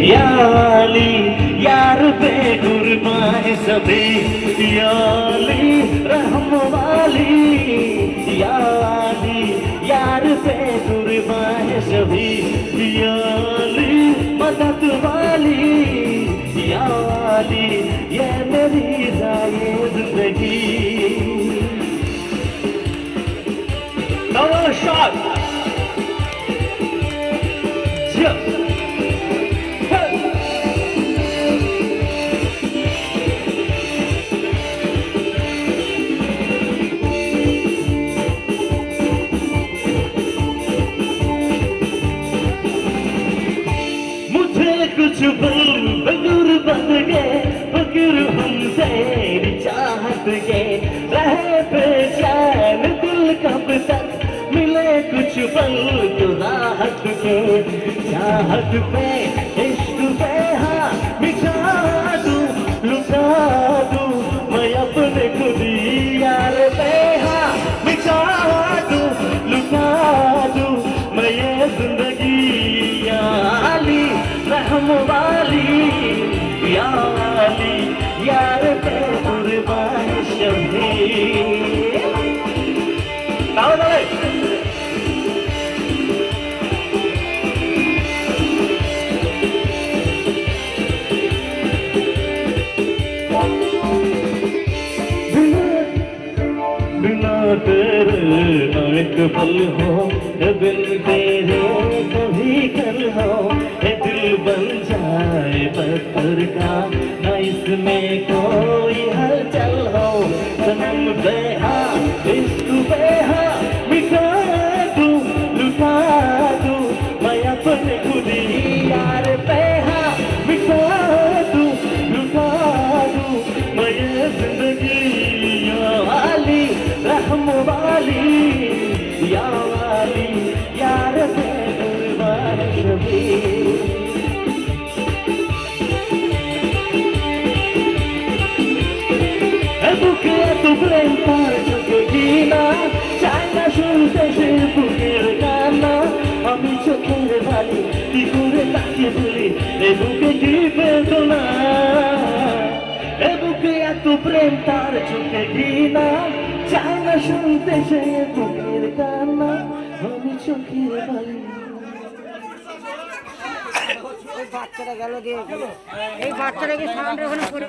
याली यार पे कुर्बान सभी याली रहम वाली याली यार पे कुर्बान सभी याली मदद वाली याली ये मेरी जाए जिंदगी नमस्कार कुछ पल बगुर बन गए बगुर हम तेरी चाहत के रहे बेचैन दिल कब तक मिले कुछ पल तो राहत के चाहत पे इश्क पे हाँ मिटा दूं लुटा दूं मैं अपने खुद यार पे हाँ मिटा दूं लुटा दूं मैं ये जिंदगी याली रहम वाली यार पे कुर्बान शबीर बिना तेरे एक पल हो बिन तेरे कभी कल हो दिल बन जाए पत्थर का न इसमें कोई हलचल हो सनम बेहा इश्क बेहा मिटा दूं लुटा दूं मैं अपने खुद ही यार बेहा मिटा दूं लुटा दूं मैं ये जिंदगी वाली रहम वाली यार पे कुर्बान शबीर বুকে এত প্রেম তার চোখে ঘৃণা চাই না শুনতে সে বুকের কান্না আমি চোখের বালি কি করে তাকে বলি এ বুকে কি বেদনা এ বুকে এত প্রেম তার চোখে ঘৃণা চাই না শুনতে সে বুকের কান্না আমি চোখের বালি বাচ্চারা গেল দিয়ে এই বাচ্চাটাকে সামনে ওখানে করে